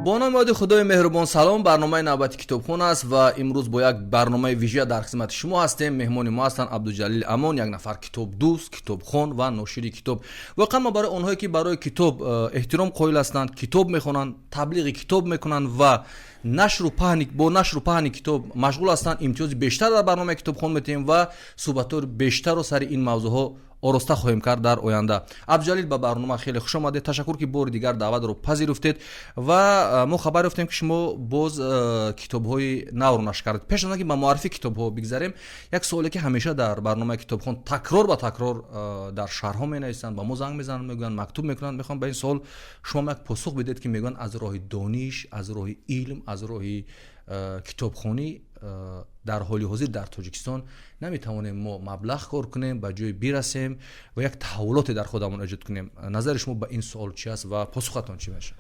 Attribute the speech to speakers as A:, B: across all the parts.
A: با نام یاد خدای مهربان سلام. برنامه نوبتی کتابخوان است و امروز با یک برنامه ویژه در خدمت شما هستیم. مهمان ما هستند عبدالجلیل امان، یک نفر کتاب دوست، کتابخوان و ناشر کتاب. واقعا ما برای اونهایی که برای کتاب احترام قائل هستند، کتاب میخونند، تبلیغ کتاب میکنند و نشر و پهن کتاب مشغول هستند، امتیاز بیشتر در برنامه کتابخوان میتیم و صحبت‌ها بیشتر و سر این موضوع ها آراسته خواهیم کرد در آینده. عبدالجلیل به برنامه خیلی خوش آمدید. تشکر که بار دیگر دعوت رو پذیرفتید و ما خبر یافتیم که شما باز کتاب‌های نو رو نشر کردید. پیش از آنکه به معرفی کتاب‌ها بگذریم، یک سوالی که همیشه در برنامه کتابخوان تکرار به تکرار در شهرها می‌نویسند، با ما زنگ می‌زنند، میگن مکتوب می‌کنند، می‌خوام به این سوال شما یک پاسخ بدید که میگن از راه دانش، از راه علم، از راه کتابخوانی در حال حاضر در تاجیکستان نمیتوانیم ما مبلغ کار کنیم به جای برسیم و یک تحولات در خودمون ایجاد کنیم. نظر شما به این سوال چی است و پاسختون چی میشه؟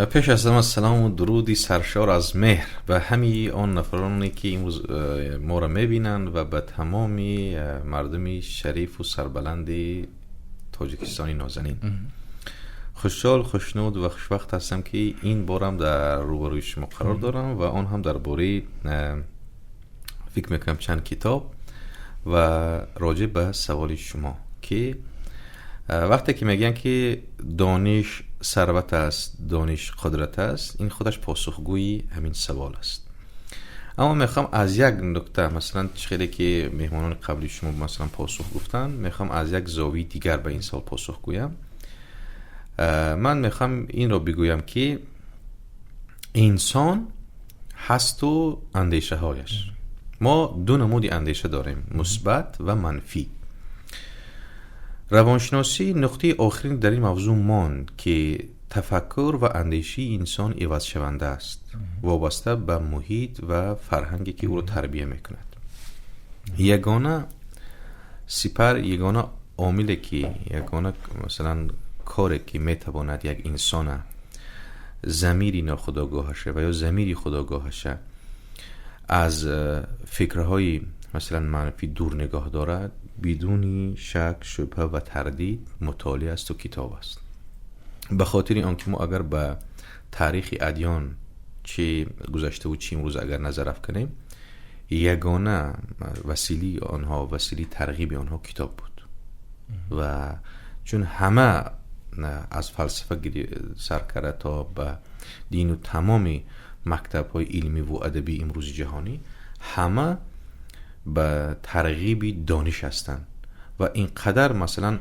B: پیش از همه سلام و درودی سرشار از مهر به همه آن نفرانی که امروز ما را میبینند و به تمامی مردمی شریف و سربلند تاجیکستانی نازنین. خوشحال، خوشنود و خوشوقت هستم که این بارم در روبروی شما قرار دارم و آن هم درباره فکر میکنم چند کتاب و راجع به سوال شما که وقتی که میگن که دانش ثروت است، دانش قدرت است، این خودش پاسخگوی همین سوال است. اما میخوام از یک نکته، مثلا خیلی که مهمانان قبلی شما مثلا پاسخ گفتن، میخوام از یک زاویه دیگر به این سوال پاسخ گویم. من میخوام این رو بگویم که انسان هست و اندیشه هایش. ما دو نمود اندیشه داریم، مثبت و منفی. روانشناسی نقطه آخرین در این موضوع ماند که تفکر و اندیشه انسان عوض شونده است، وابسته به محیط و فرهنگی که او رو تربیت میکند. یگانه عاملی که یگانه مثلا کاری که میتواند یک انسان ضمیری ناخودآگاهشه و یا ضمیری خودآگاهشه از فکرهای مثلا منفی دور نگاه دارد، بدون شک، شبهه و تردید مطالعه است و کتاب است. به خاطر آنکه ما اگر به تاریخ ادیان چه گذشته و چه امروز اگر نظر افکنیم، یگانه وسیله آنها، وسیله ترغیب آنها کتاب بود و چون همه از فلسفه سر کرده تا به دین و تمام مکتب‌های علمی و ادبی امروز جهانی همه به ترغیب دانش هستند و اینقدر مثلا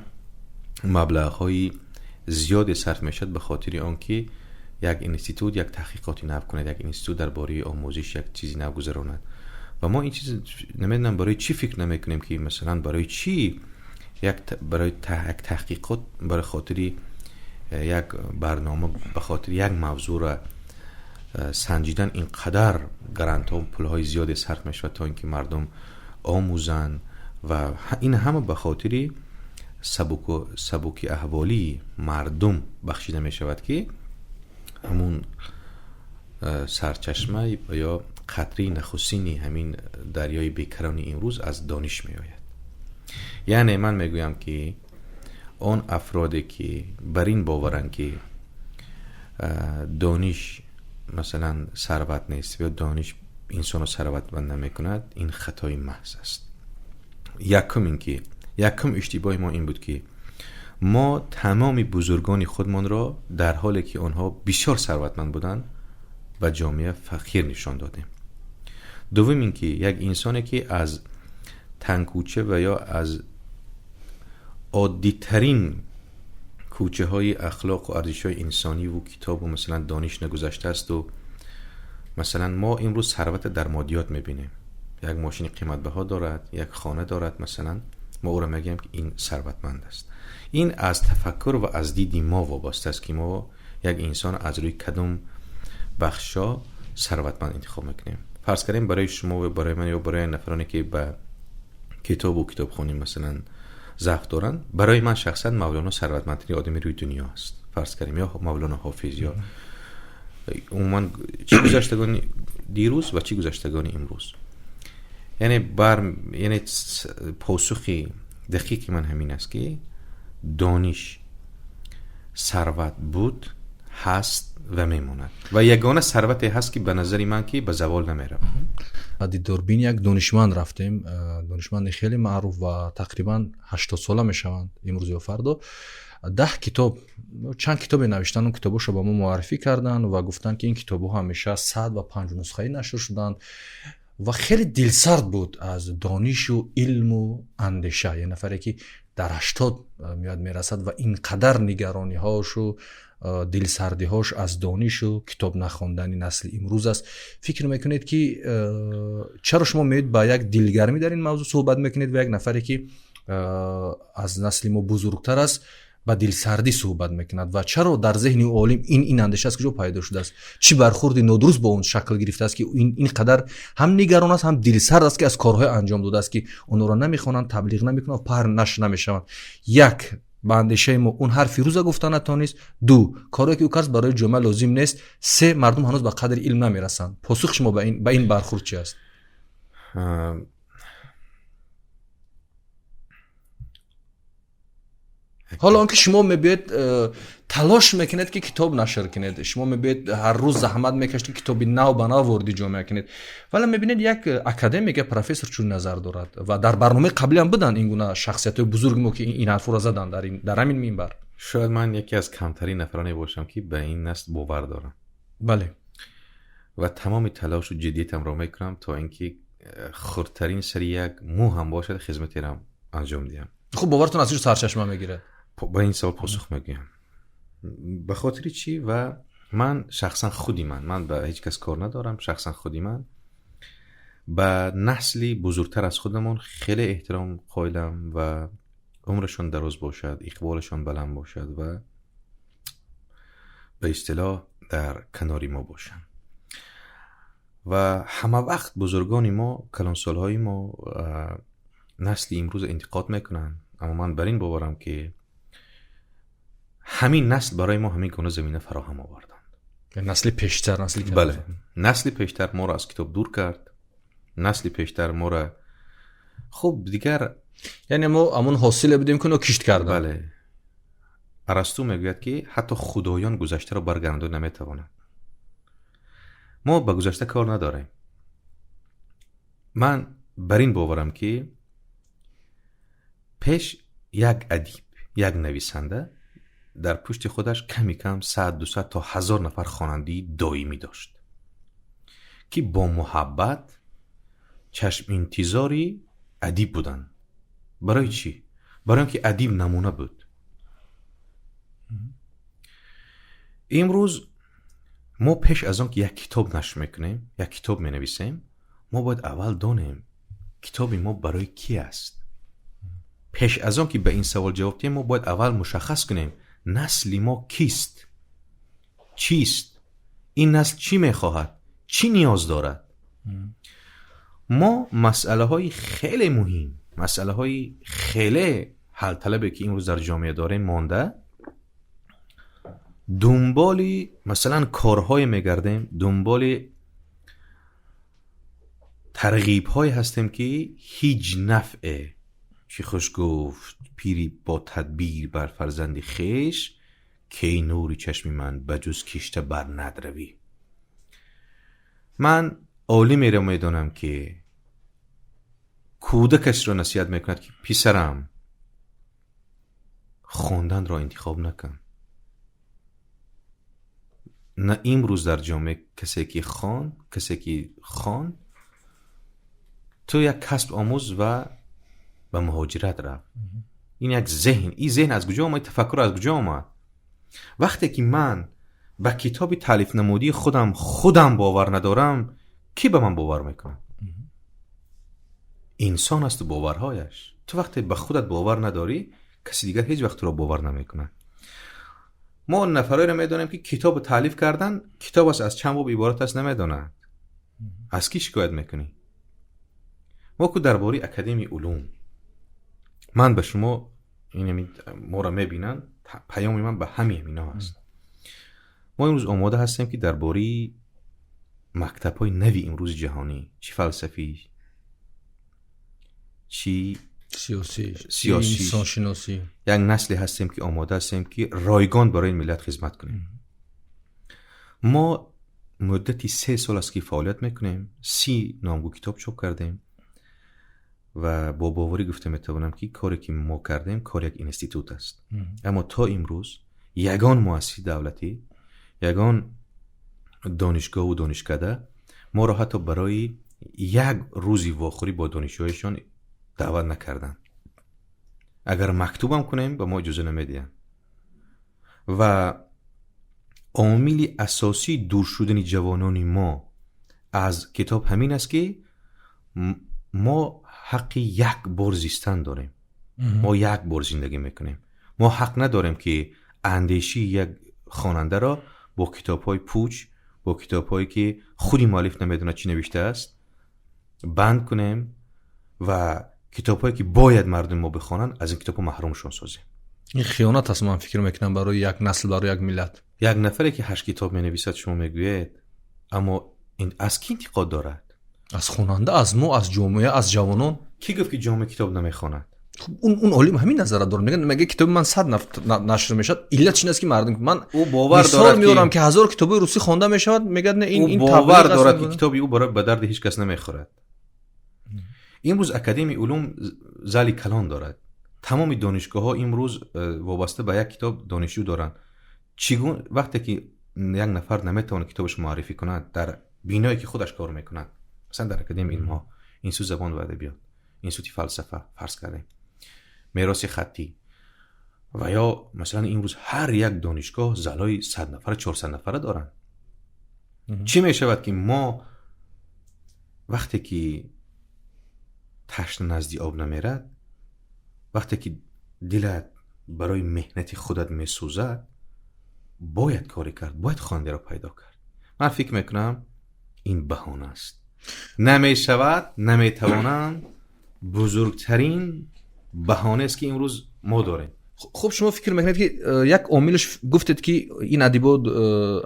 B: مبلغ‌های زیاد صرف میشد به خاطر آنکه یک اینستیتوت یک تحقیقاتی نو کند، یک اینستیتوت درباره آموزش یک چیزی نو گذراند و ما این چیز نمیدونم برای چی فکر نمیکنیم که مثلا برای چی برای تحقیقات، برای خاطر یک برنامه، به خاطر یک موضوع را سنجیدن اینقدر گرانت ها و پولهای زیادی صرف میشه تا اینکه مردم آموزن و این همه به خاطر سبک احوالی مردم بخشیده می شود که همون سرچشمه یا قطره نخستین همین دریای بیکران امروز از دانش می آید. یعنی من میگویم که آن افرادی که بر این باورن که دانش مثلا ثروت نیست یا دانش انسان رو ثروتمند نمیکند، این خطای محض است. یکم اشتباه ما این بود که ما تمام بزرگان خودمان را در حالی که آنها بسیار ثروتمند بودند به جامعه فقیر نشان دادیم. دوم این که یک انسانی که از تنگکوچه و یا از عادی ترین کوچه های اخلاق و ارزش های انسانی و کتاب و مثلا دانش نگذشته است و مثلا ما امروز ثروت در مادیات میبینیم، یک ماشین قیمت بها دارد، یک خانه دارد، مثلا ما او را میگیم که این ثروتمند است. این از تفکر و از دید ما وابسته است که ما یک انسان از روی کدام بخشا ثروتمند انتخاب میکنیم. فرض کنیم برای شما و برای من یا برای نفرانی که به کتاب و کتابخوانی مثلا ضعف دارن، برای من شخصا مولانا ثروتمندترین آدمی روی دنیا است. فرض کنیم یا مولانا حافظ یا عموما چی گذشتگان دیروز و چی گذشتگان امروز. یعنی پاسخی دقیق من همین است که دانش ثروت بود هست و میموند و یگانه ثروتی هست که به نظر من که به زوال نمیره.
A: دی دوربین یک دانشمند رفتیم، دانشمند خیلی معروف و تقریبا 80 ساله میشوند امروز یا فردا. 10 کتاب، چند کتاب نوشتن، اون کتاباشو با ما معرفی کردن و گفتن که این کتابها همیشه 105 نسخه نشر شدن و خیلی دلسرد بود از دانش و علم و اندیشه. یه نفری که در 80 میاد میرسد و اینقدر نگرانی هاش و دلسردی هاش از دانش و کتاب نخواندن نسل امروز است. فکر میکنید که چرا شما میید با یک دلگرمی در این موضوع صحبت میکنید و یک نفری که از نسل ما بزرگتر است با دلسردی صحبت میکند و چرا در ذهن او عالم این اندیشه است که جو پیدا شده است؟ چی برخورد نادرست با اون شکل گرفته است که اینقدر هم نگران است هم دلسرد است که از کارهای انجام داده است که اونها را نمیخوانند، تبلیغ نمیکنند، پر نشر نمیشوند. یک، با اندیشه ما اون حرفی روزا گفتن نتونست. دو، کاری که او کرد برای جامعه لازم نیست. سه، مردم هنوز به قدر علم نمیرسند. پاسخ شما به این برخورد چی است؟ حالا آنکه شما میبید تلاش میکنید که کتاب نشر کنید، شما میبید هر روز زحمت میکشید که کتابی نو به نو وارد جامعه کنید، ولی میبینید یک اکادمیک پروفسور چون نظر دارد و در برنامه قبلی هم بدن این گونه شخصیت بزرگ ما که این حرف را زدن در همین منبر.
B: شاید من یکی از کمترین نفرانی باشم که به این نسل باور دارم.
A: بله.
B: و تمام تلاش و جدیتم را میکنم تا اینکه خردترین سر یک مو هم باشد خدمتی را انجام دهم.
A: خب باورتون از چه سرچشمه میگیره؟
B: با این سوال پاسخ میگم. به خاطر چی؟ و من شخصا خودی من به هیچ کس کار ندارم. شخصا خودی من به نسلی بزرگتر از خودمون خیلی احترام قائلم و عمرشون دراز باشد، اقبالشون بلند باشد و به اصطلاح در کناری ما باشن. و همه وقت بزرگان ما، کلانسالهای ما نسل امروز انتقاد میکنن، اما من بر این باورم که همین نسل برای ما همین گونه زمینه فراهم آوردند.
A: نسل پیشتر، نسلی که
B: بله، نسل پیشتر ما را از کتاب دور کرد. نسل پیشتر ما را خب دیگر،
A: یعنی ما همون حاصل بدیم که نو کشت کردن.
B: بله. ارسطو میگوید که حتی خدایان گذشته را برگرداندن نمیتوانند. ما با گذشته کار نداریم. من بر این باورم که پیش یک ادیب، یک نویسنده در پشت خودش کمی کم 100 200 تا 1000 نفر خواننده دائمی داشت که با محبت چشم انتظاری ادیب بودن. برای چی؟ برای اینکه ادیب نمونه بود. امروز ما پیش از آن که یک کتاب نشر میکنیم، یک کتاب می نویسیم، ما باید اول دانیم کتاب ما برای کی است. پیش از آن که به این سوال جواب دهیم، ما باید اول مشخص کنیم نسل ما کیست، چیست، این نسل چی میخواهد، چی نیاز دارد. ما مسئله های خیلی مهم، مسئله های خیلی حل طلبه که امروز در جامعه داره مانده، دنبال مثلا کارهای میگردیم، دنبال ترغیب های هستیم که هیچ نفعه، چی خوش گفت پیری با تدبیر بر فرزند خیش، که نوری چشمی من بجز کشته بر ندروی. من عالمی را میدانم که کودکش را نصیحت میکند که پسرم خواندن را انتخاب نکن. نه امروز در جامعه کسی که خان تو یک کسب آموز و به مهاجرت رفت. این یک ذهن، این ذهن از کجا آمد؟ تفکر از کجا آمد؟ وقتی که من به کتاب تالیف نمودی خودم باور ندارم، کی به من باور میکنه؟ انسان است باورهایش. تو وقتی به خودت باور نداری، کسی دیگر هیچ وقت تو را باور نمیکنه. ما نفرایی را میدونیم که کتاب تالیف کردن، کتاب است از چند باب عبارت است نمیدونند. از کی شکایت میکنی؟ ما که درباره اکادمی علوم، من به شما این ما را میبینن، پیام من به همین اینا هست. ما امروز آماده هستیم که درباره مکتب های نوی امروز جهانی، چی فلسفی، چی سیاسی،
A: انسان شناسی،
B: یک نسلی هستیم که آماده هستیم که رایگان برای این ملت خدمت کنیم. ما مدتی 3 سال است که فعالیت میکنیم، 30 نامگو کتاب چاپ کردیم و با باوری گفته میتوانم که کاری که ما کردیم کار یک اینستیتوت است. اما تا امروز یگان مؤسسه دولتی، یگان دانشگاه و دانشکده ما را حتی برای یک روزی واخوری با دانشجویشان دعوت نکردن. اگر مکتوبم کنیم به ما اجازه نمیدین. و عامل اساسی دور شدن جوانان ما از کتاب همین است که ما حق یک بار زیستن داریم. ما یک بار زندگی میکنیم. ما حق نداریم که اندیشی یک خواننده را با کتاب‌های پوچ، با کتاب‌هایی که خودی مؤلف نمیدونه چی نوشته است بند کنیم و کتاب‌هایی که باید مردم ما بخوانن از این کتاب‌ها محرومشون سازیم.
A: این خیانت است. من فکر میکنم برای یک نسل، برای یک ملت.
B: یک نفری که 8 کتاب مینویسد شما میگوید، اما این از کی انتقاد دارد؟
A: از خواننده، از ما، از جامعه، از جوانان.
B: کی گفت که جامعه کتاب نمیخواند؟
A: اون عالم همین نظر داره، میگه کتاب من 100 نشر میشد. علت این است که مردم، من
B: او باور
A: دارد میارم که 1000 کتاب روسی خوانده میشود، میگه نه این
B: باور دارد که کتابی او برای به درد هیچ کس نمیخورد. امروز اکادمی علوم زلی کلان دارد. تمام دانشگاه‌ها امروز وابسته به یک کتاب دانشجو دارن. چگونه وقتی که یک نفر نمیتونه کتابش معرفی کند در بینایی که خودش کار میکند، مثلا در اکادمی علوم‌ها، اینستیتوت زبان و ادبیات، اینستیتوت فلسفه فرض کردیم، میراث خطی، و یا مثلا امروز هر یک دانشگاه زلای 100 نفر 400 نفره دارن. چی میشود که ما وقتی که تشنه نزدی آب نمیرد، وقتی که دلت برای مهنت خودت میسوزد، باید کاری کرد، باید خواننده را پیدا کرد. من فکر میکنم این بهانه است. نمیشود، نمیتوانم، بزرگترین بهانه است که امروز ما داریم.
A: خب شما فکر میکنید که یک عاملش گفتید که این ادیبا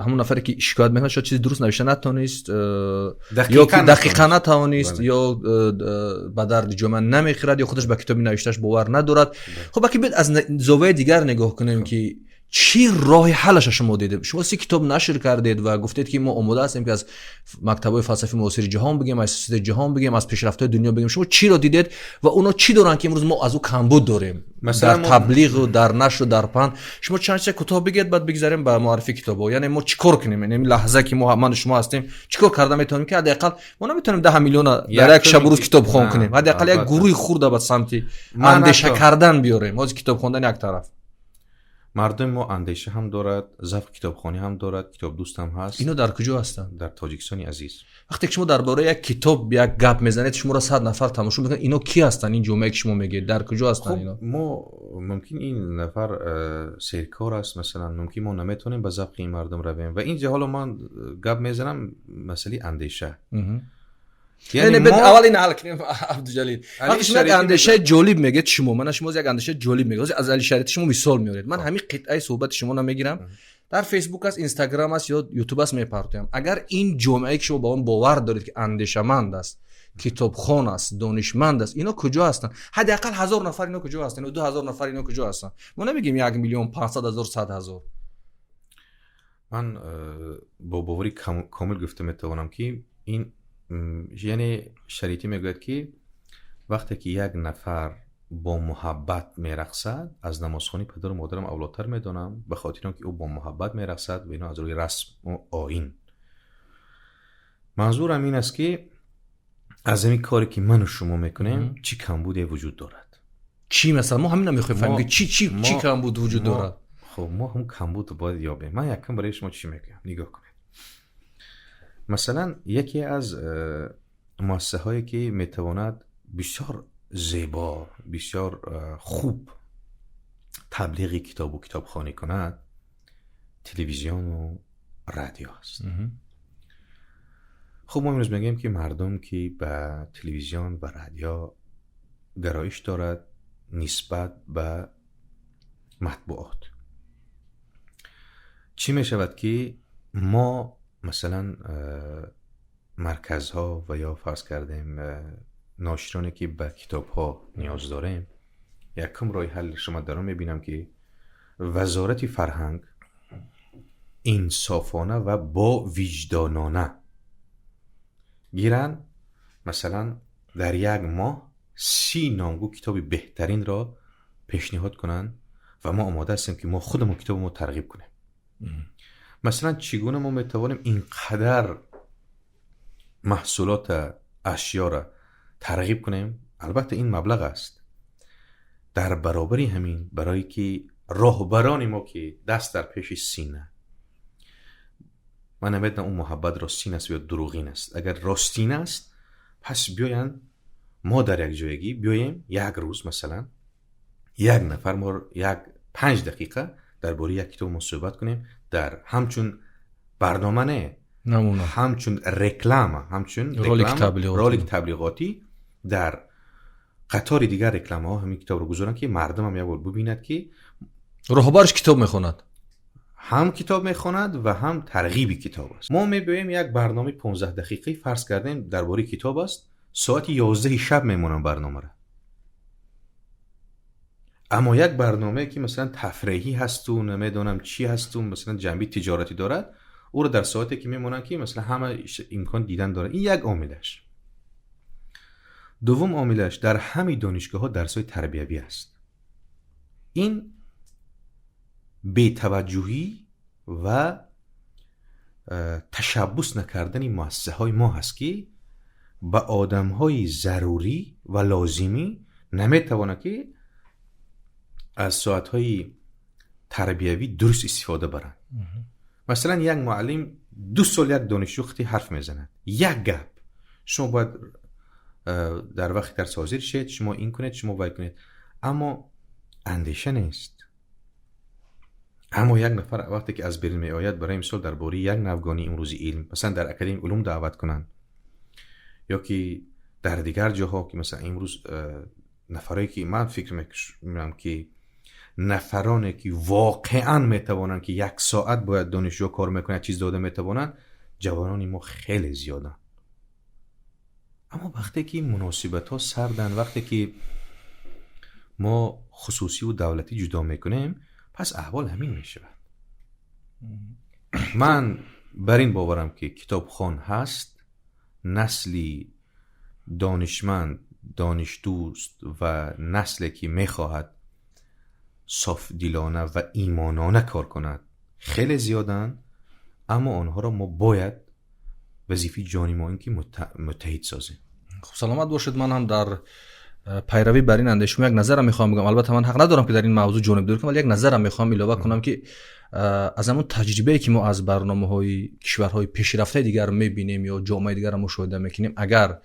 A: همون نفری که شکایت میکنه شاید چیزی درست نوشته نتونست، یا دقیقاً نتونست، یا به درد جامعه نمیخورد، یا خودش به کتابی نوشتهش باور ندارد. خب باید از زاویه دیگر نگاه کنیم که چی راه حلش شما دیدید. شما 3 کتاب نشر کردید و گفتید که ما آماده هستیم که از مکتب‌های فلسفی معاصر جهان بگیم، از سیاست جهان بگیم، از پیشرفت‌های دنیا بگیم. شما چی را دیدید و اونا چی دارن که امروز ما از او کمبود داریم در تبلیغ و در نشر و در پند؟ شما چند تا کتاب بگید بعد بگذاریم به معرفی کتابا. یعنی ما چیکار کنیم؟ یعنی لحظه که ما من شما هستیم چیکار کرده میتونیم که حداقل ما نمیتونیم 10 میلیون در یک شب روز کتاب خوان کنیم، حداقل یک گروه خورده به سمت اندیشه کردن بیاریم. از کتاب خواندن یک طرف،
B: مردم ما اندیشه هم دارد، ذوق کتابخوانی هم دارد، کتاب دوست هم هست.
A: اینو در کجا هستن؟
B: در تاجیکستان عزیز.
A: وقتی که شما درباره یک کتاب یک گپ میزنید، شما را 100 نفر تماشا میکنن. اینا کی هستن؟ این جامعه که شما میگید در کجا هستن؟
B: خب
A: اینا
B: ما ممکن این نفر سیرکار است، مثلا ممکن ما نمیتونیم به ذوق این مردم رویم. و اینجا حالا من گپ میزنم مسئله اندیشه.
A: یعنی اول این حل کنیم عبدالجلیل. وقتی شما یک اندیشه جالب میگید، شما یک اندیشه جالب میگید، از علی شریعتی شما مثال میارید. من همین قطعه صحبت شما نمیگیرم، در فیسبوک است، اینستاگرام است یا یوتیوب است میپرتم. اگر این جامعه که شما با اون باور دارید که اندیشمند است، کتابخوان است، دانشمند است، اینا کجا هستن؟ حداقل 1000 نفر اینا کجا هستن؟ و 2000 نفر اینا کجا هستن؟ ما نمیگیم 1,500,000 100,000.
B: من با باوری کامل گفته میتوانم که این، یعنی شریعتی میگوید که وقتی که یک نفر با محبت میرقصد، از نمازخوانی پدر و مادرم اولادتر میدونم، به خاطر اینکه او با محبت میرقصد و اینا از روی رسم و آیین. منظورم این است که از این کاری که من و شما میکنیم چی کمبودی وجود دارد.
A: چی مثلا ما همین نمیخوایم فهمیم که چی کمبود وجود دارد.
B: خب ما هم کمبود باید یابیم. من یکم برای شما چی میگم، نگاه کنید. مثلا یکی از مؤسسه هایی که میتواند بسیار زیبا، بسیار خوب تبلیغ کتاب و کتابخوانی کند، تلویزیون و رادیو است. خب ما امروز میگیم که مردم که به تلویزیون و رادیو گرایش دارد نسبت به مطبوعات. چی میشود که ما مثلا مرکزها و یا فرض کردیم ناشرانی که به کتاب‌ها نیاز داریم، یکم راه حل شما در اون میبینم که وزارت فرهنگ انصافانه و با وجدانانه گیرن مثلا در یک ماه 30 نامگو کتاب بهترین را پیشنهاد کنن و ما آماده هستیم که ما خودمون کتاب ما ترغیب کنیم. مثلا چگونه ما میتوانیم اینقدر محصولات اشیا را ترغیب کنیم؟ البته این مبلغ است. در برابری همین برای که راهبران ما که دست در پیش سینه، من نمیدونم اون محبت راستین است یا دروغین است. اگر راستین است پس بیاین ما در یک جایگی بیایم یک روز مثلا یک نفر ما یک 5 دقیقه درباره یک کتاب ما صحبت کنیم، در همچون برنامه نه
A: نمونه
B: همچون رکلام، همچون رولینگ تبلیغاتی در قطار دیگر رکلام ها همین کتاب رو گذارن که مردم هم یک بار ببیند که
A: راهبرش کتاب میخوند،
B: هم کتاب میخواند و هم ترغیبی کتاب است. ما میبینیم یک برنامه 15 دقیقه فرض کردیم درباره کتاب است، ساعت 11 شب میمونن برنامه را. اما یک برنامه که مثلا تفریحی هست و نمیدونم چی هست و مثلا جنبه تجارتی دارد، او رو در ساعتی که میمونن که مثلا همه امکان دیدن داره. این یک عاملش. دوم عاملش در همه دانشگاه ها درس‌های تربیوی است. این بی‌توجهی و تشبث نکردن مؤسسه های ما هست که به آدم های ضروری و لازمی نمیتوانه که از ساعت های تربیوی درست استفاده برن. مثلا یک معلم 2 سال یک دانشجو خطی حرف میزند، یک گپ شما باید در وقت در حاضر شید، شما این کنید، شما باید کنید، اما اندیشه نیست. اما یک نفر وقتی که از بیرون می آید برای مثال درباره یک نوگانی امروزی علم مثلا در اکادمی علوم دعوت کنن یا که در دیگر جاها که مثلا امروز نفرایی که من فکر میکنم که نفرانی که واقعا میتوانن که 1 ساعت باید دانشجو کار میکنن چیز داده میتوانن، جوانان ما خیلی زیادن. اما وقتی که مناسبت ها سردن، وقتی که ما خصوصی و دولتی جدا میکنیم، پس احوال همین میشه. من بر این باورم که کتابخوان هست نسلی دانشمند، دانش دوست و نسلی که میخواهد صاف دیلانه و ایمانانه کار کند خیلی زیادن، اما آنها را ما باید وظیفه جانی ما این که متحد سازیم.
A: خب سلامت باشید. من هم در پیروی بر این اندیشه یک نظرم میخوام بگم. البته من حق ندارم که در این موضوع جانبداری کنم، ولی یک نظرم میخوام اضافه کنم که از همون تجربه‌ای که ما از برنامه‌های کشورهای پیشرفته دیگر میبینیم یا جامعه دیگر مشاهده میکنیم، اگر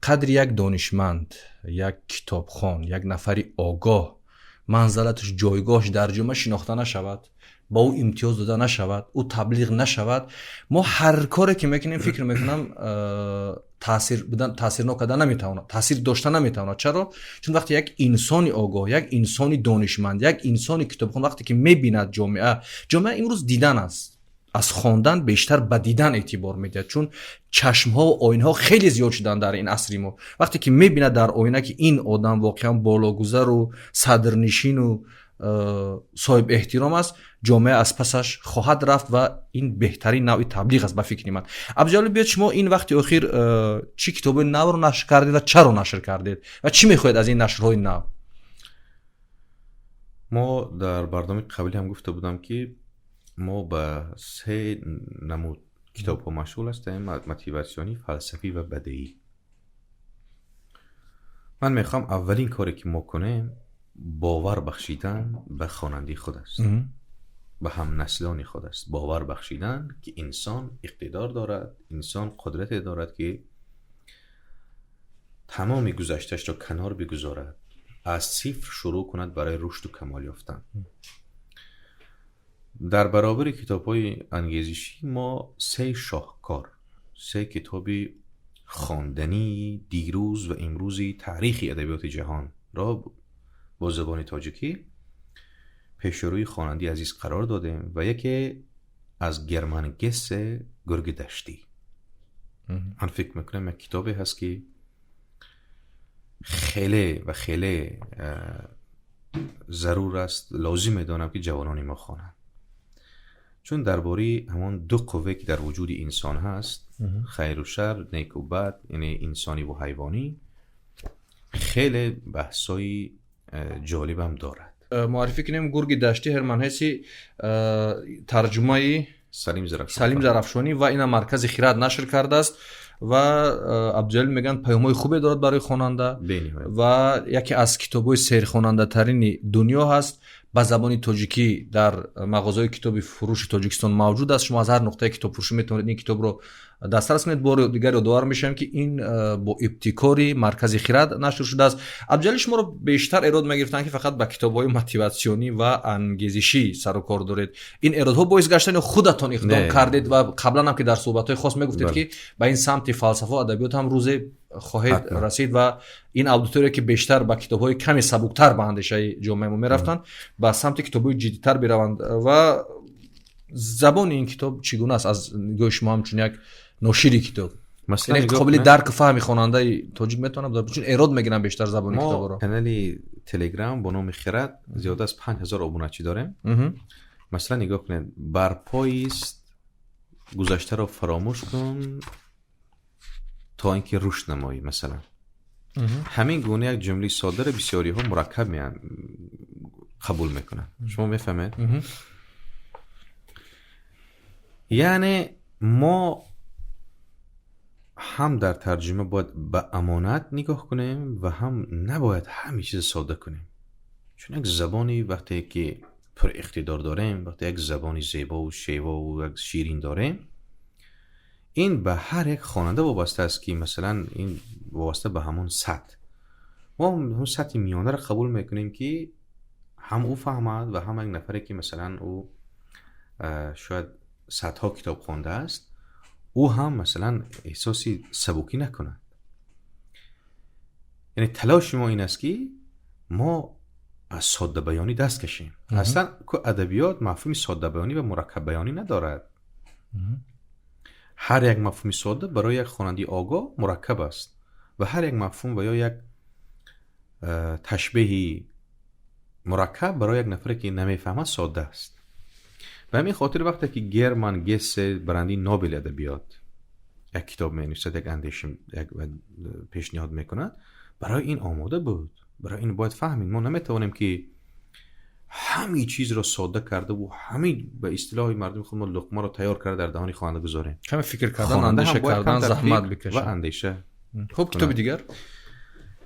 A: قدر یک دانشمند، یک کتابخوان، یک نفری آگاه منزلتش، جایگاهش در جامعه شناخته نشود، با او امتیاز داده نشود، او تبلیغ نشود، ما هر کاری که میکنیم فکر میکنم تاثیر نکرده نمیتونه، تاثیر داشته نمیتونه. چرا؟ چون وقتی یک انسانی آگاه، یک انسانی دانشمند، یک انسانی کتابخوان وقتی که میبیند جامعه امروز دیدن است، از خواندن بیشتر به دیدن اعتبار میده، چون چشم ها و آینه ها خیلی زیاد شدن در این عصر ما. وقتی که میبیند در آینه که این آدم واقعا بالاگذر و صدرنشین و صاحب احترام است، جامعه از پسش خواهد رفت و این بهترین نوع تبلیغ است به فکر من. ابجال بیاد شما این وقت اخیر چی کتاب نو رو نشر کردید و چرا نشر کردید و چی میخواید از این نشرهای نو؟
B: ما در برنامه قبلی هم گفته بودم که ما به 3 نمود کتاب ها مشغول هستیم: موتیواسیونی، فلسفی و بدیعی. من میخوام اولین کاری که ما کنیم باور بخشیدن به خواننده خود است، به هم نسلان خود است. باور بخشیدن که انسان اقتدار دارد، انسان قدرت دارد که تمام گذشته‌اش را کنار بگذارد، از صفر شروع کند برای رشد و کمال یافتن. در برابر کتاب‌های انگیزشی ما 3 شاهکار، 3 کتاب خواندنی دیروز و امروزی تاریخ ادبیات جهان را با زبان تاجیکی پیش روی خواننده عزیز قرار دادیم و یکی از گرمنگس گرگ دشتی. من فکر میکنم یک کتابی هست که خیلی ضرور است، لازم میدانم که جوانان ما خوانند، چون درباره همون دو قوه که در وجود انسان هست، خیر و شر، نیک و بد، یعنی انسانی و حیوانی، خیلی بحثای جالب هم دارد.
A: معرفی کنیم گرگ دشتی هرمن حسی ترجمه سلیم زرافشانی و این مرکز خیرات نشر کرده است و عبدالجلیل میگن پیام‌های خوبی دارد برای خواننده و یکی از کتاب‌های سیرخواننده ترین دنیا هست. با زبان تاجیکی در مغازه‌های کتاب فروش تاجیکستان موجود است. شما از هر نقطه کتاب فروشی میتونید این کتاب رو دسترس کنید. بار دیگر یادآور میشم که این با ابتکاری مرکز خیرات نشر شده است. عبدالجلیل شما رو بیشتر ایراد میگرفتن که فقط با کتاب‌های موتیواسیونی و انگیزشی سر و کار دارید. این ایرادها باعث گشتن خودتان اقدام کردید و قبلا هم که در صحبت‌های خاص میگفتید که با این سمت فلسفه و ادبیات هم روزی خواهید رسید و این اودیتوری که بیشتر با کتاب‌های کمی سبک‌تر به اندیشه جامعه ما میرفتن با سمت کتاب‌های جدی‌تر بروند. و زبان این کتاب چگونه است از نگاه شما همچون یک ناشر کتاب؟ مثلا قابل درک و فهم خواننده تاجیک میتونه بذاره، چون ایراد میگیرن بیشتر زبان کتاب رو.
B: کانال تلگرام با نام خیرات زیاد از 5000 ابونچی داریم. مثلا نگاه کنید، برپایی است گذشته رو فراموش کن تا اینکه رشد نمایی. مثلا همین گونه یک جمله ساده رو بسیاری ها مرکب قبول میکنن. شما میفهمید؟ یعنی ما هم در ترجمه باید به امانت نگاه کنیم و هم نباید همه چیز ساده کنیم، چون یک زبانی وقتی که پر اقتدار داریم، وقتی یک زبانی زیبا و شیوا و یک شیرین داریم، این به هر یک خواننده وابسته است که مثلا این وابسته به همون سطح، ما همون سطح میانه رو قبول میکنیم که هم او فهمد و هم یک نفری که مثلا او شاید صدها کتاب خوانده است، او هم مثلا احساسی سبکی نکنند. یعنی تلاش ما این است که ما از ساده بیانی دست کشیم. اصلا که ادبیات مفهوم ساده بیانی و مرکب بیانی ندارد. هر یک مفهوم ساده برای یک خواننده آگاه مرکب است و هر یک مفهوم و یا یک تشبیه مرکب برای یک نفر که نمیفهمد ساده است. به همین خاطر وقتی که گرمن گس برنده نوبل ادبیات یک کتاب می‌نویسد، یک اندیشه یک پیشنهاد میکند، برای این آماده بود. برای این باید فهمید ما نمیتوانیم که همه چیز رو ساده کرده و همه به اصطلاح مردم خود ما لقمه رو تیار کرده در دهان خواننده گذاریم.
A: کمی فکر کردن، اندیشه کردن، زحمت بکشن
B: و اندیشه.
A: خب کتاب دیگر؟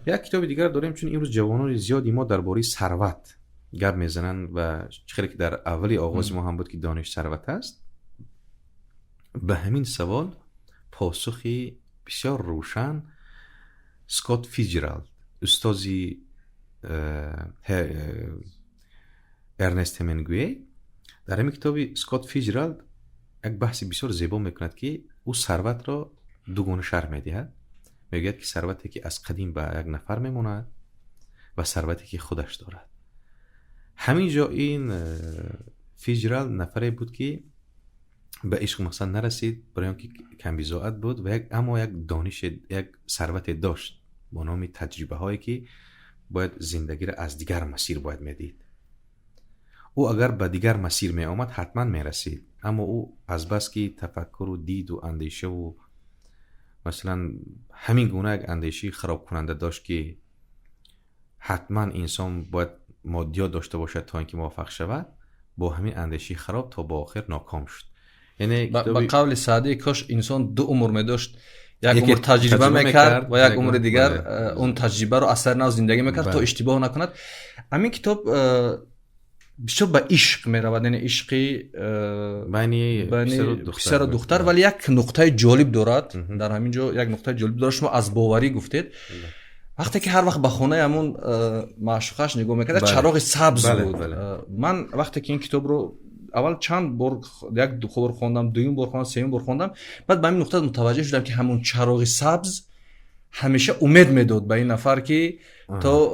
B: یک کتاب دیگر داریم، چون امروز جوانان زیادی ما درباره ثروت گپ میزنن و خیلی که در اولی آغاز ما هم بود که دانش ثروت است. به همین سوال پاسخی بسیار روشن اسکات فیتزجرالد، استادی ارنست همینگوی، در همین کتابی اسکات فیتزجرالد یک بحثی بسیار زیبا میکند که او ثروت را دو گونه شرح میدهد. میگوید که ثروتی که از قدیم به یک نفر میموند و ثروتی که خودش دارد. همینجا این فیتزجرالد نفری بود که به عشق مثلا نرسید، برای اینکه کم بی‌ذات بود و اما یک دانش، یک ثروت داشت با نام تجربه هایی که باید زندگی را از دیگر مسیر باید میدید. او اگر به دیگر مسیر می آمد حتما می رسید، اما او از بس که تفکر و دید و اندیشه و مثلا همین گونه یک اندیشه خراب کننده داشت که حتما انسان باید مادیات داشته باشد تا اینکه موفق شود، با همین اندیشه خراب تا با آخر ناکام شد. یعنی
A: با قول سعدی کاش انسان دو عمر می داشت، یک عمر تجربه میکرد و یک عمر دیگر اون تجربه رو اثر نو زندگی میکرد تا اشتباه نکند. همین کتاب بسیار به عشق میرود، یعنی عشقی بین پسر و دختر، ولی یک نقطه جالب دارد. در همین جا یک نقطه جالب دارد. شما از باوری گفتید وقتی که هر وقت به خانه همون معشوقش نگاه میکرد چراغ سبز بود. من وقتی که این کتاب رو اول چند بار یک دو بار خوندم، دوم بار خوندم، سوم بار خوندم، بعد به این نقطه متوجه شدم که همون چراغ سبز همیشه امید میداد به این نفر که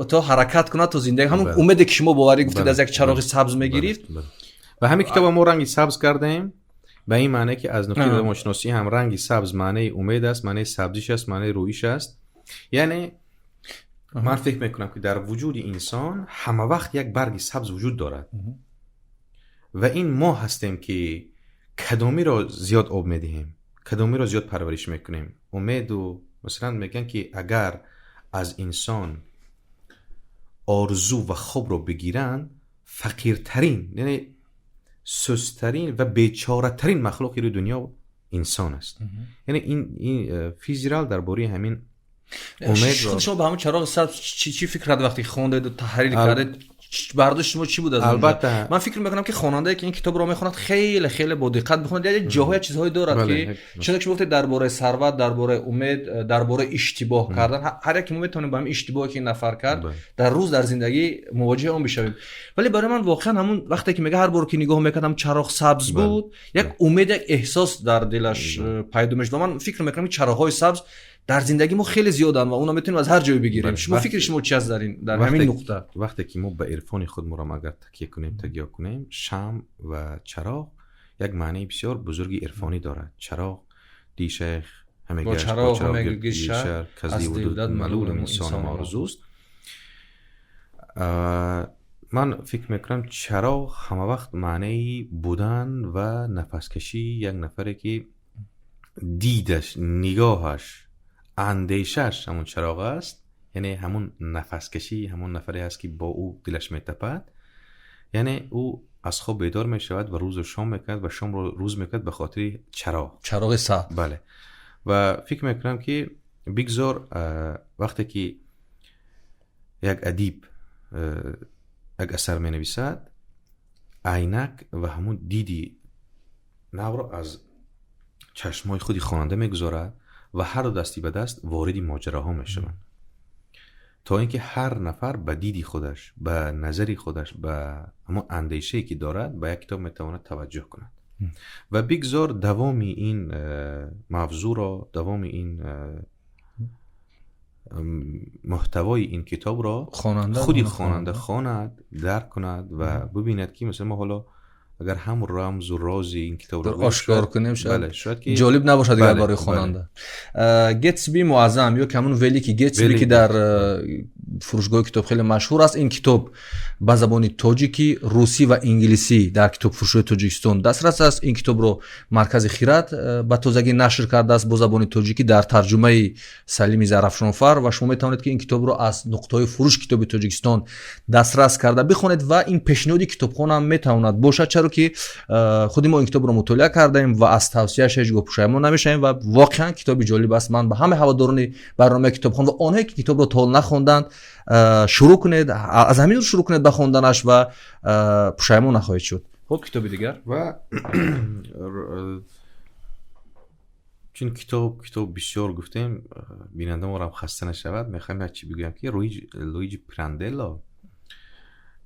A: تا حرکت کنه تو زندگی، همون امیدی که شما باوری گفتید از یک چراغ سبز میگیرید.
B: و همین کتاب ما رنگی سبز کردیم به این معنی که از نقطه روانشناسی هم رنگی سبز معنی امید است، معنی سبزیش است، معنی رویش است. یعنی من فکر میکنم که در وجود انسان همه وقت یک برگ سبز وجود دارد و این ما هستیم که کدومی رو زیاد آب میدهیم، کدومی رو زیاد پرورش میکنیم. امید و مثلا میگن که اگر از انسان آرزو و خوب رو بگیرن، فقیرترین یعنی سسترین و بیچاره ترین مخلوقی رو دنیا انسان است. یعنی این فیزیرال درباره همین امید
A: خود شما به همون چراغ سبز چی فکر کرد وقتی خوندید و تحلیل کردید؟ برداشت شما چی بود از اونجا؟
B: البته
A: من فکر میکنم که خواننده که این کتاب رو میخوند خیلی خیلی با دقت بخوند. یعنی جاهای چیزهایی دارد که چرا که گفتید درباره ثروت، درباره امید، درباره اشتباه کردن، هر یکی ما میتونیم با هم اشتباهی که نفر کرد در روز در زندگی مواجه اون بشویم. ولی برای من واقعا همون وقتی که میگه هر بار که نگاه میکردم چراغ سبز بود، یک امید، یک احساس در دلش پیدا میشد. و من فکر میکنم که چراغ‌های سبز در زندگی ما خیلی زیادن و اونا میتونیم از هر جایی بگیریم. شما فکر شما چی از در همین نقطه؟
B: وقتی که ما به عرفان خودمون اگر تکیه کنیم، شمع و چراغ یک معنی بسیار بزرگی عرفانی دارد. چراغ دی شیخ همه گشت با چراغ گشت کزدی ودود ملول انسان آرزوست. من فکر میکنم چراغ همه وقت معنی بودن و نفس کشی یک نفره که دیدش، نگاهش، اندیشش همون چراغ است. یعنی همون نفس کشی، همون نفری هست که با او دلش میتپد. یعنی او از خواب بیدار میشود و روز رو شام میکند و شام رو روز میکند به خاطر چراغ سبز. بله. و فکر میکنم که بگذار وقتی که یک ادیب یک اثر مینویسد، عینک و همون دیدی نو رو از چشمای خودی خواننده میگذارد و هر دو دستی به دست واردی ماجراها میشوند تا اینکه هر نفر به دیدی خودش، به نظری خودش، به همون اندیشه‌ای که دارد به یک کتاب میتواند توجه کند. و بگذار دوام این موضوع را، دوام این محتوای این کتاب را خودی خواننده خواند، درک کند و ببیند که مثلا ما حالا اگر هم رمز و راز این کتاب رو
A: آشکار کنیم شاید که جالب نباشه دیگر برای خواننده. گتسبی معظم یا همون ولی که گتسبی که در فروشگاه کتاب خیلی مشهور است، این کتاب به زبان تاجیکی، روسی و انگلیسی در کتاب فروشی تاجیکستان دسترس است. این کتاب رو مرکز خیرات به تازگی نشر کرده است با زبان تاجیکی در ترجمه سلیم ظرفشانفر و شما میتونید که این کتاب رو از نقطه فروش کتاب تاجیکستان دسترس کرده بخونید و این پیشنهادی کتابخانه هم میتواند باشه، چرا که خودی ما این کتاب رو مطالعه کردیم و از توصیه‌اش هیچ گپ پشیمون نمیشیم و واقعا کتابی جالب است. من به همه هواداران برنامه کتابخانه و آنهایی که کتاب رو تا نخوندند شروع کنید، از همین رو شروع کنید به خوندنش و پشیمون نخواهید شد. خب کتابی دیگر
B: و چون کتاب بسیار گفتیم بیننده ما رو خسته نشود، میخوام چی بگم که لویجی پراندلا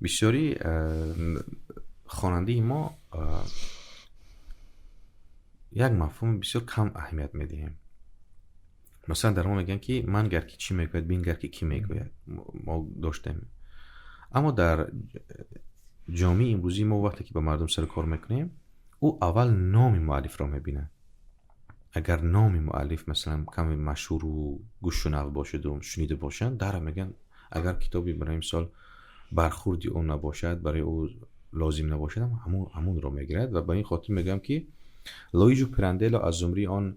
B: بسیاری خواننده ما یک مفهوم بسیار کم اهمیت میدیم. مثلا در ما میگن که من گر کی چی میگوید، بین گر کی میگوید. ما داشتیم، اما در جامعه امروزی ما وقتی که با مردم سر کار میکنیم، او اول نام مؤلف را میبینه. اگر نام مؤلف مثلا کم مشهور و گوششنو باشد و شنیده باشن، در میگن اگر کتابی برای مثال برخوردی اون نباشد، برای او لازم نباشد، همون رو میگیرد. و با این خاطر میگم که لویجو پراندلا از زمره آن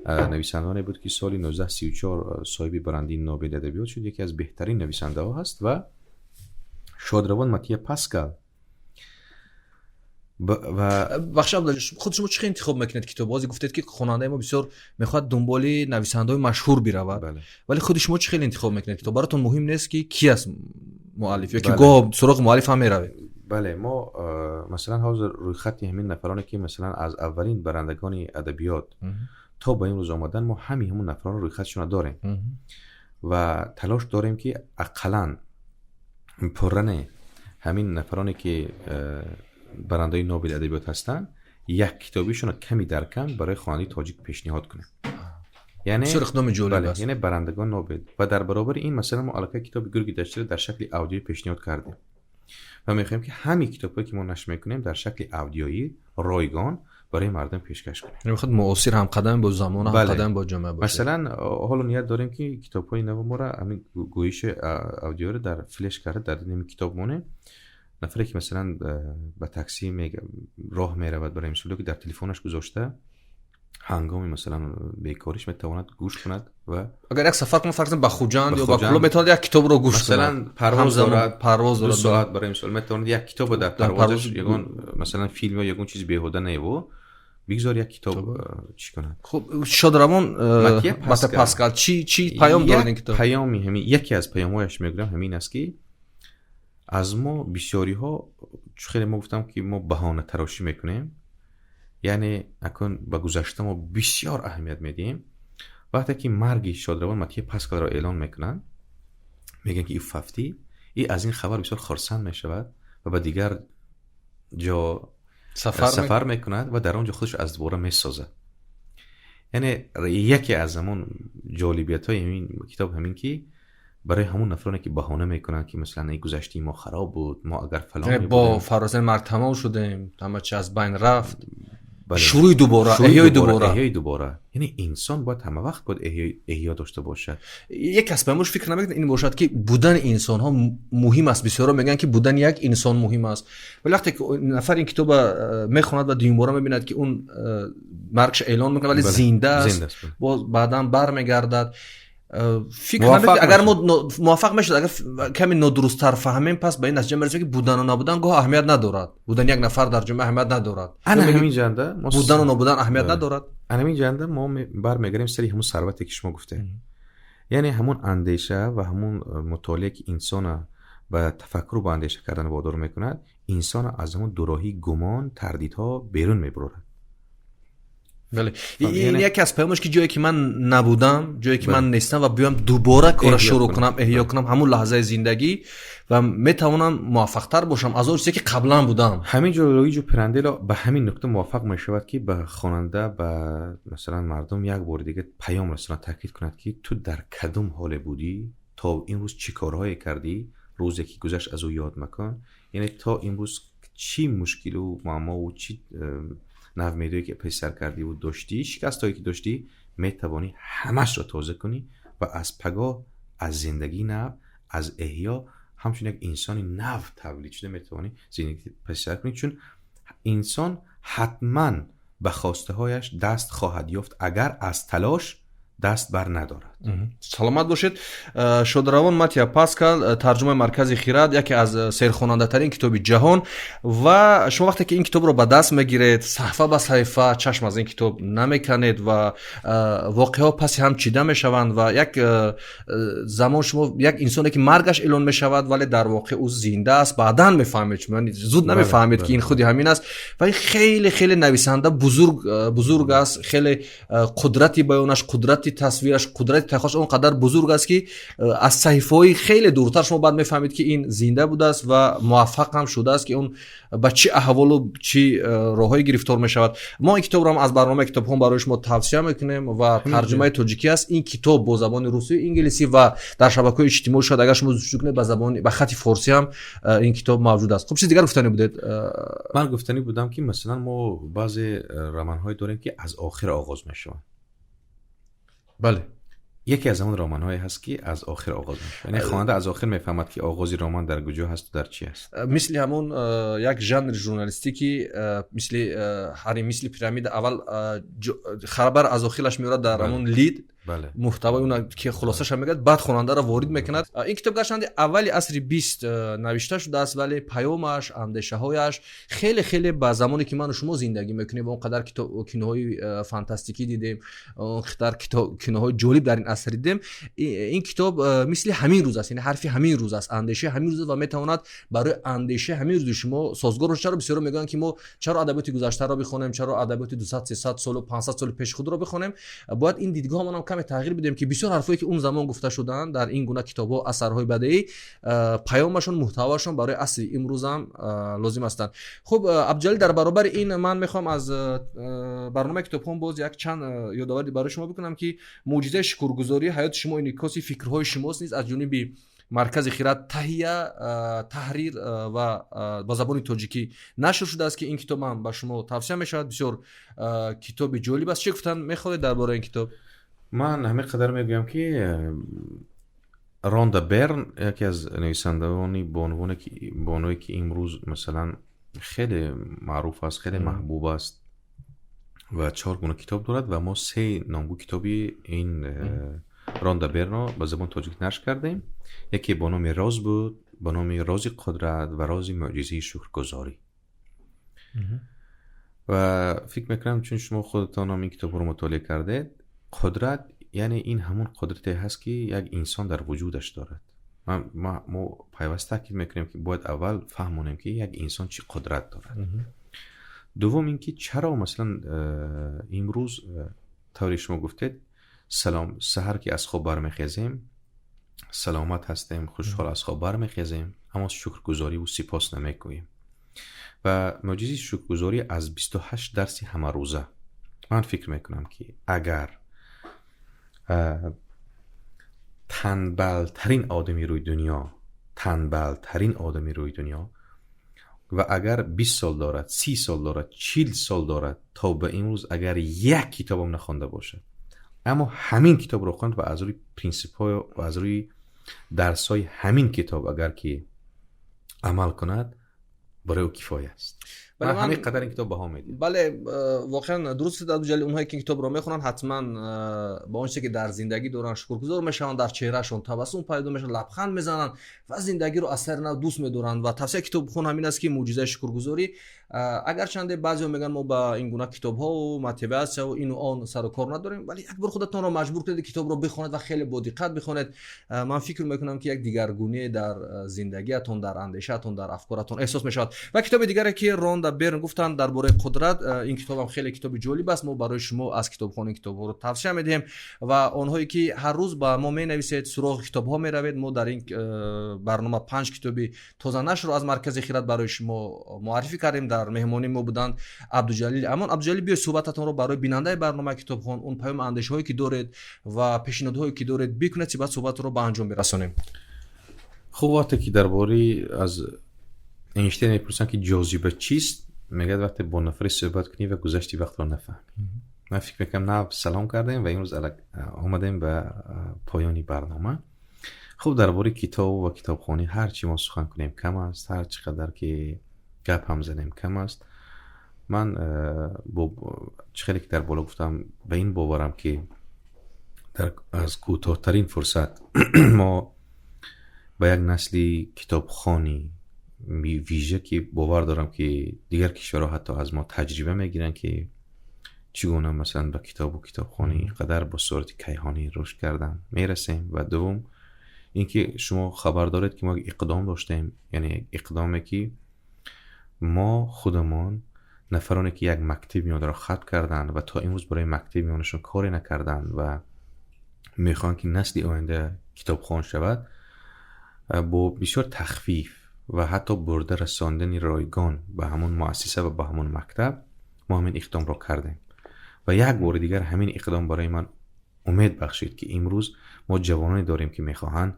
B: نویسندگانی بود که سال 1934 صاحب براندی نوبل ادبیات شد. یکی از بهترین نویسنده ها هست. و شادروان ماتیا پاسکال و
A: بخش عبدالله، خود شما چه انتخاب میکنید کتاب؟ بازی گفتید که خواننده ما بسیار میخواد دنبال نویسنده‌های مشهور برود.
B: بله.
A: ولی خود شما چه خیلی انتخاب میکنید کتاب؟ براتون مهم نیست که کی است مؤلف یا که گاه سراغ مؤلف هم میروید؟
B: بله، ما مثلا حاضر روی خط همین نفرانی که مثلا از اولین برندگان ادبیات تا به این روز آمدن، ما همون نفران روی خطشون داریم و تلاش داریم که اقلاً پررن همین نفرانی که برندگان نوبل ادبیات هستن یک کتابیشون رو کمی در کم برای خواننده تاجیک پیشنهاد کنیم. یعنی
A: اقدام جالب است.
B: یعنی برندگان نوبل. و در برابر این مثلا ما علاقه کتاب گرگ دشتری در شکل اودیویی پیشنهاد کردیم و می‌خوایم که همین کتابایی که ما نشر می‌کنیم در شکل اودیویی رایگان برای مردم پیشکش کنیم.
A: یعنی می‌خواد معاصر هم قدم با زمان هم قدم با جامعه باشه.
B: مثلا حالا نیت داریم که کتاب‌های نو ما را همین گویش اودیو رو در فلش کرده در این کتاب مونه نفری که مثلا با تاکسی راه میرود برای مثلا که در تلفنش گذاشته هنگامی مثلا بیکاریش میتواند گوش کند و
A: اگر یک سفر کنم فرضاً با خوجند یا با کلوب میتواند یک کتاب رو گوش کند.
B: مثلا پرواز دارد،
A: پرواز
B: 2
A: دارد
B: ساعت برای مثلا میتواند یک کتاب در پروازش یگان مثلا فیلم یا یگان چیز بیهوده نیو بگذار یک کتاب چی کند.
A: خب شادروان متیه پاسکال چی پیام دارد این کتاب؟
B: پیامی همین یکی از پیام‌هایش میگم همین است که از ما بسیاری ها خیلی ما گفتم که ما بهانه تراشی میکنیم، یعنی اکن به گذشته ما بسیار اهمیت میدیم. وقتی که مرگ شادروان متیه پاسکال را اعلان میکنن میگن که این ففتی ای از این خبر بسیار خرسند میشود و به دیگر جا سفر میکند و در اونجا خودش از دوباره میسازد. یعنی یکی از همون جالبیت های این کتاب همین که برای همون نفرانی که بهانه میکنن که مثلا این گذشته ما خراب بود، ما اگر فلان
A: با فرازن مرگ تمام شدیم، همه چی از بین رفت، شروع دوباره، احیای
B: دوباره. یعنی انسان باید همه وقت باید احیا داشته باشد.
A: یک کس بهموش فکر نمیکنه این باشد که بودن انسان ها مهم است. بسیارا میگن که بودن یک انسان مهم است، ولی وقتی که نفر این کتاب میخواند و دوم بار میبیند که اون مرگش اعلان میکنه ولی زنده است، باز بعداً برمیگردد. فکر نمیکنم اگر ما موافق میشد، اگر کمی نادرست تر فهمیم پس به این نتیجه میرسیم که بودن و نبودن گاه اهمیت ندارد، بودن یک نفر در جامعه اهمیت ندارد،
B: انا همین جنده
A: بودن و نبودن اهمیت ندارد.
B: انا همین جنده ما برمیگردیم سری همون ثروتی که شما گفته، یعنی همون اندیشه و همون مطالعه که انسان به تفکر و به اندیشه کردن وادار میکند، انسان از همون دوراهی گمان تردیدها بیرون میبرد.
A: بله، این یکی از پیامش که جایی که من نبودم، جایی که من نیستم و بیام دوباره کار شروع کنم، احیا کنم همون لحظه زندگی و میتونم موفق تر باشم از اون چیزی که قبلا بودم.
B: همین جو پرندیلا به همین نکته موفق میشود که به خواننده، به مثلا مردم یک بار دیگه پیام رساند، تاکید کند که تو در کدوم حال بودی تا این روز چی کارهایی کردی، روزی که گذشت از او یاد مکن. یعنی تا این روز چی مشکل و معما و چی نومیدی که پیش سر کردی و داشتی، شکستایی که داشتی، میتوانی همش رو تازه کنی و از پگاه از زندگی نو، از احیا، همچون یک انسانی نو تولید شده میتوانی زندگی پیش سر کنی. چون انسان حتما به خواسته هایش دست خواهد یافت اگر از تلاش دست بر ندارد.
A: سلامت باشید. شادروان متیه پاسکال، ترجمه مرکز خیرات، یکی از سیرخواننده ترین کتاب جهان. و شما وقتی که این کتاب رو به دست میگیرید، صفحه به صفحه چشم از این کتاب نمیکنید و واقعا پس هم چیده میشوند و یک زمان شما یک انسانی که مرگش اعلان میشود ولی در واقع او زنده است بعداً میفهمید، یعنی زود نمیفهمید که این خودی همین است. و این خیلی خیلی نویسنده بزرگ است، خیلی قدرتی بیانش، قدرتی تصویرش، قدرتی تخیلش اونقدر بزرگ است که از صحیفه‌های خیلی دورتر شما بعد میفهمید که این زنده بوده است و موفق هم شده است که اون با چه احوال و چه راههای گرفتار میشود. ما این کتاب رو هم از برنامه کتابخوان برای شما توصیه میکنیم و ترجمه تاجیکی است. این کتاب با زبان روسی، انگلیسی و در شبکه‌های اجتماعی شاید اگر شما جستجو کنید به خط فارسی هم این کتاب موجود است. خب چیز دیگر گفتنی بودید؟
B: من گفتنی بودم که مثلا ما بعضی رمان‌های داریم که از آخر آغاز میشوند.
A: بله،
B: یکی از همون رمان‌هایی هست که از آخر آغاز میشه، یعنی خواننده از آخر میفهمد که آغاز رمان در کجا هست و در چی است.
A: مثل همون یک ژانر ژورنالیستیکی، مثل پیرامید، اول خبر از آخرش میاد در همون لید،
B: بله،
A: محتوای اون که خلاصش هم میگه، بعد خواننده را وارد میکند. این کتاب گشتند اولی عصر 20 نوشته شده است ولی پیامش، اندیشه هایش خیلی خیلی با زمانی که من و شما زندگی میکنیم و اونقدر کینوهای فانتاستیکی دیدیم، اونقدر کینوهای جالب در این عصر دیدیم، این کتاب مثل همین روز است، یعنی حرفی همین روز است، اندیشه همین روز و میتواند برای اندیشه همین روز شما سازگار باشه. چرا بسیارا میگن که ما چرا ادبیات گذشته را بخونیم، چرا ادبیات 200 300 سال و 500 سال پیش خود را بخونیم؟ باید این دیدگاه هم کمی تغییر بدیم که بسیار حرفایی که اون زمان گفته شدن در این گونه کتاب‌ها، اثرهای بدیعی، پیامشون، محتواشون برای عصر امروز هم لازم هستند. خب عبدالجلیل، در برابر این من میخوام از برنامه کتابخوان باز یک چند یادآوری برای شما بکنم که معجزه شکرگزاری حیات شما انعکاس فکرهای شماست نیز از جانب مرکز خیرات تهیه، تحریر و با زبان تاجیکی نشر شده است که این کتاب هم به شما توصیه میشود. بسیار کتاب جالب است. چه گفتن میخواهید درباره این کتاب؟
B: من همه قدر میگم که روندا برن یکی از نویسندگانی بانوی که امروز مثلا خیلی معروف است، خیلی محبوب است و 4 گونه کتاب دارد و ما 3 نامگو کتابی این روندا برن رو به زبان تاجیک نشر کردیم. یکی با نام راز بود، با نام راز قدرت و راز معجزه شکرگزاری. و فکر میکنم چون شما خودتان هم این کتاب رو مطالعه کرده، قدرت یعنی این همون قدرتی هست که یک انسان در وجودش دارد. ما پیوسته تاکید میکنیم که باید اول فهمونیم که یک انسان چی قدرت دارد. دوم اینکه چرا مثلا امروز طوری شما گفتید سلام سحر که از خواب برمیخیزیم سلامت هستیم، خوشحال از خواب برمیخیزیم، اما شکرگزاری و سپاس نمیگوییم. و معجزه شکرگزاری از 28 درس همه روزه. من فکر میکنم که اگر تنبلترین آدمی روی دنیا و اگر 20 سال دارد، 30 سال دارد، 40 سال دارد تا به امروز اگر یک کتاب هم نخونده باشه، اما همین کتاب رو خوند و از روی پرینسیپ های و از روی درس های همین کتاب اگر که عمل کند برای او کفایه است. من همین قدر این کتاب بها میدم.
A: بله واقعا درست عبدالجلیل، اونهایی که این کتاب رو میخونن حتما با اون چیزی که در زندگی دارن شکرگزار میشن، در چهرهشون تبسم پیدا میشه، لبخند میزنن و زندگی رو از سر نو دوست میدارن. و توصیه کتاب خون همین است که معجزه شکرگزاری، اگر چنده بعضیا میگن ما با این گونه کتاب ها و مطبوعات و این و آن سر و کار نداریم، ولی یک بار خودتون رو مجبور کنید کتاب رو بخونید و خیلی با دقت بخونید. من فکر میکنم که یک دیگرگونی در زندگیتون، در اندیشهتون، در افکارتون احساس میشود. و کتاب دیگری که روندا برن گفتن درباره قدرت، این کتاب هم خیلی کتاب جالب است. ما برای شما از کتابخانه کتاب رو توصیه میدیم و اونهایی که هر روز با ما مینویسید سراغ کتاب ها میروید، ما در این برنامه 5 کتابی تازه نشر رو از مرکز خیرات برای شما معرفی کردیم. در مهمانی ما بودند عبدالجلیل امان. عبدالجلیل بیا صحبتتون رو برای بیننده برنامه کتابخانه، اون پیام اندیشه هایی که دارید و پیشنهادهایی که دارید بکنید، بعد صحبت رو به انجام برسونیم.
B: خب وقتی که درباره از اینشتین میپرسن که جاذبه چیست، میگه وقتی با نفری صحبت کنی و گذشتی وقت رو نفهمی. من فکر میکنم نه سلام کردیم و امروز آمدیم به پایانی برنامه. خب درباره کتاب و کتابخوانی هر چی ما سخن کنیم کم است، هر چقدر که گپ هم زنیم کم است. من چخیلی که در بالا گفتم به این باورم که از کوتاه‌ترین فرصت ما به یک نسلی کتابخوانی ویژه که باور دارم که دیگر کشورها حتی از ما تجربه میگیرن که چگونه مثلا به کتاب و کتابخوانی قدر با صورت کیهانی رشد کردن میرسیم. و دوم اینکه شما خبر دارید که ما اقدام داشتیم، یعنی اقدامی که ما خودمان نفرانی که یک مکتب میان را ختم کردن و تا امروز برای مکتب میانشون کاری نکردن و میخوان که نسل آینده کتابخوان شود، با بسیار تخفیف و حتی برده رساندن رایگان به همون مؤسسه و به همون مکتب ما همین اقدام را کردیم. و یک بار دیگر همین اقدام برای من امید بخشید که امروز ما جوانانی داریم که میخواهند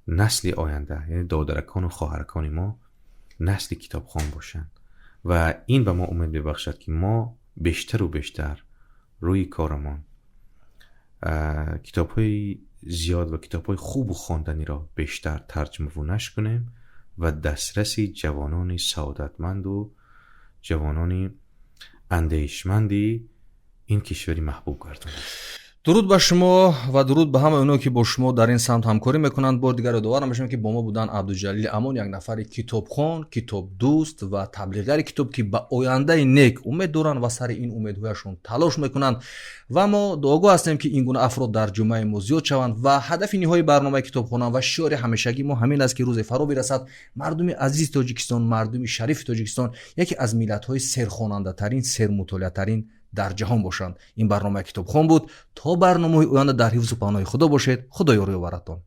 B: نسل آینده، یعنی دادرکان و خواهرکان ما نسل کتابخوان باشن. و این به ما امید ببخشد که ما بیشتر و بیشتر روی کارمان کتاب‌های زیاد و کتاب‌های خوب و خواندنی را بیشتر ترجمه و نشر کنیم و دسترسی جوانان سعادتمند و جوانان اندیشمندی این کشوری محبوب گردانیم.
A: درود به شما و درود به همه اونایی که با شما در این سمت همکاری میکنند. بار دیگر دوباره میشم که با ما بودن عبدالجلیل امان، یک نفر کتابخوان، کتاب دوست و تبلیغگر کتاب که به آینده نیک امید دارن و سر این امیدهایشون تلاش میکنند. و ما دعاگو هستیم که این گونه افراد در جامعه ما زیاد شوند و هدف نهایی برنامه کتابخانه و شعار همیشگی ما همین است که روز فرا برسد مردم عزیز تاجیکستان، مردم شریف تاجیکستان یکی از ملت‌های سرخواننده ترین، سرمطالعه ترین در جهان باشند. این برنامه کتابخوان بود. تا برنامه آینده در حفظ و پناه خدا باشید. خدا یاری و براتون.